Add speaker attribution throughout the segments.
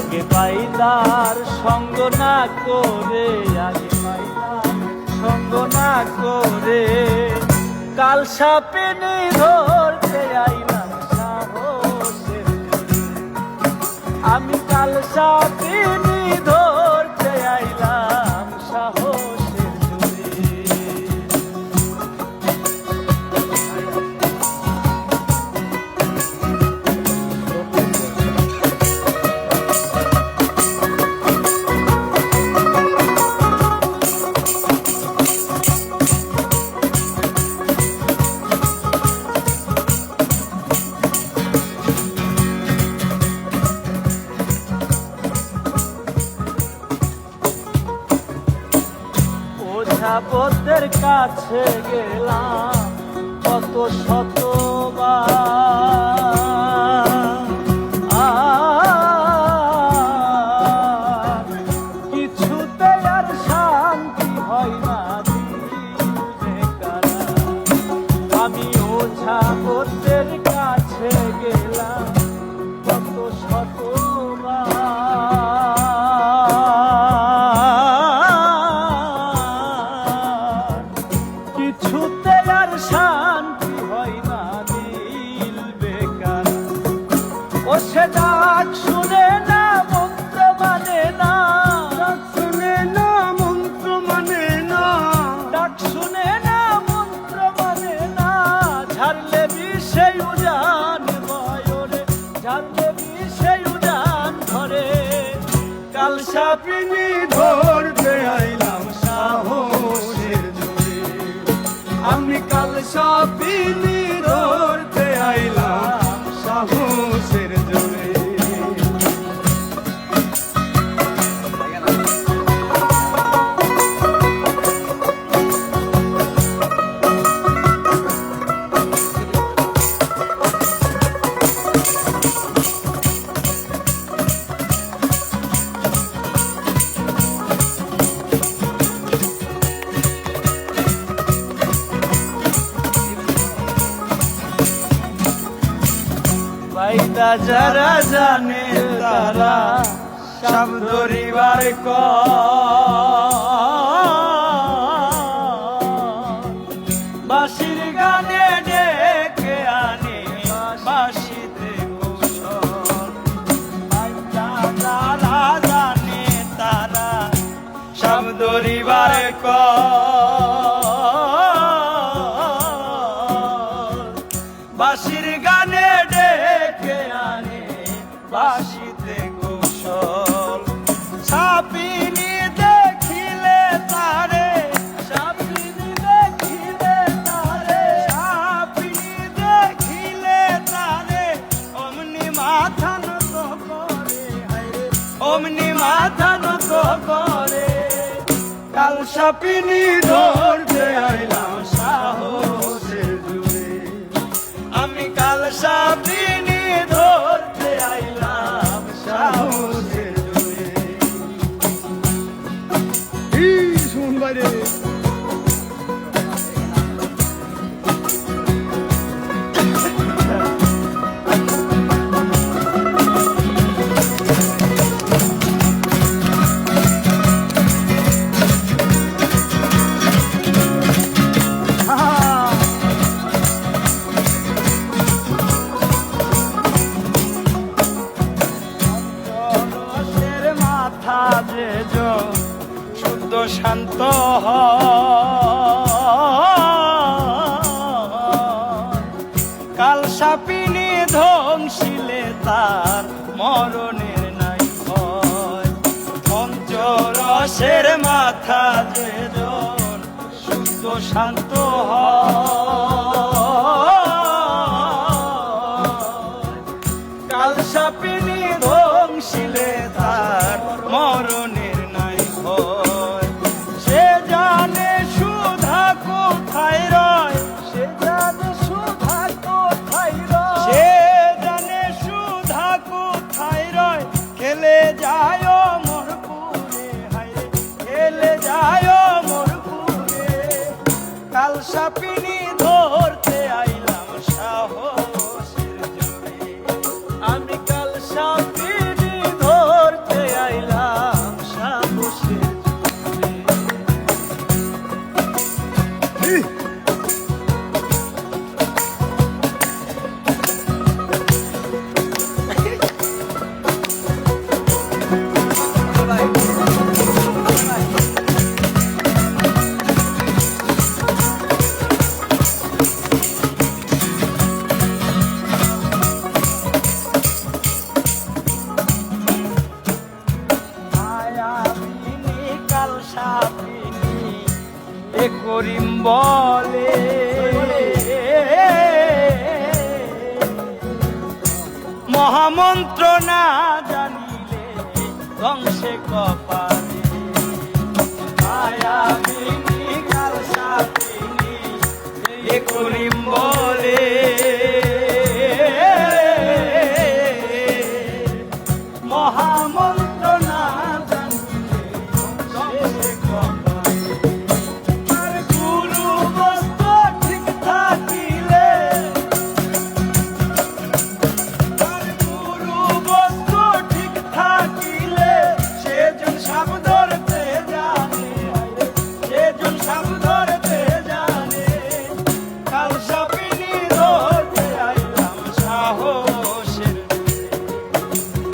Speaker 1: আগে পাইলার সঙ্গ না করে, আগে পাইলার সঙ্গ না করে, কাল সাপিনী ধরতে আইলাম সাহসের জোরে। আমি কাল সাপিনী ধরতে আইলাম সাহসের জোরে। ওঝাপতের কাছে গেলাম কত শতবার, কিছুতে আর শান্তি হয় না দিলে কারা। আমি ওঝাপতের কাছে গেলাম কত শতবার, কিছুতে আর শান্তি হয় না দিল বেকার। ও সে ডাক শুনে না মন্ত্র মানে না,
Speaker 2: ডাক শুনে না মন্ত্র মানে না,
Speaker 1: ডাক শুনে না মন্ত্র মানে না, ঝাড়লে বিষে উজান বয়রে, ঝাড়লে বিষে উজান ধরে। কাল সাপিনী
Speaker 2: ধরতে আইলাম সাহসের জোরে। আমি কাল সাপিনী ধরতে আইলাম সাহসের জোরে।
Speaker 1: বাইদা যারা জানে তারা সব ধরিবার বাঁশির গানে ডেকে আনে বাঁশিতে কৌশল। বাইদা যারা জানে তারা সব ধরিবার বাঁশির গানে ডেকে আনে বাঁশিতে কৌশল। সাপিনী দেখিলে তারে, সাপিনী দেখিলে তারে, সাপিনী দেখিলে তারে, অমনি মাথা নত করে, হায়রে অমনি মাথা নত করে। কাল সাপিনী ধরতে আইলাম সাহসের জোরে। আমি কাল সাপিনী ধরতে আইলাম সাহসের জোরে।
Speaker 2: শুন বাইরে
Speaker 1: মাথা যে শুদ্ধ শান্ত হয়, কাল সাপিনী ধ্বংসিলে তার মরণের নাই ভয়। পঞ্চরসের মাথা যে শুদ্ধ শান্ত হয়, কাল সাপিনী ধ্বংসিলে তার মরণের নাই ভয়। সে জানে সুধা কোথায় রয়, সে জানে সুধা কোথায় রয়, সে জানে সুধা কোথায় রয়। খেলে যায় মোরপুরে, হায়রে খেলে যায় মোরপুরে। কাল সাপিনী ধরতে আইলাম সাহসের জোরে। আমি কাল সাপিনী ধরতে করিম বলে মহামন্ত্র না জানিলে ধ্বংসে কপালে মায়াবিনী কালসাপিনী এ করিম বলে মহামন্ত্র না জানিলে ধ্বংসে কপালে আর গুরু বস্তু ঠিক থাকিলে আর গুরু বস্তু ঠিক থাকিলে সেজন সাপ ধরতে জানে সেজন সাপ ধরতে জানে কালসাপিনী ধরতে আইলাম সাহসের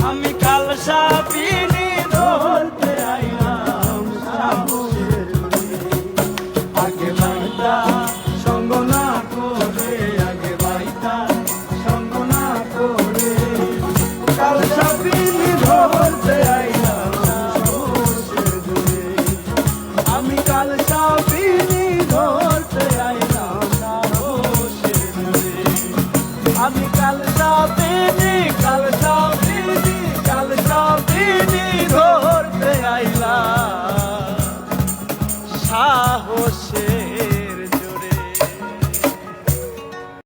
Speaker 1: আমি কালসাপিনী ধরতে আইলাম সাহসের আগে বাইতা সঙ্গ না করে আগে বাইতা সঙ্গ না করে কালসাপিনী ধরতে আইলাম সাহসের জোরে আমি কালসাপিনী ধরতে আইলাম সাহসের জোরে আমি কালসাপিনী কালসাপিনী কালসাপিনী ধরতে আইলাম সাহসে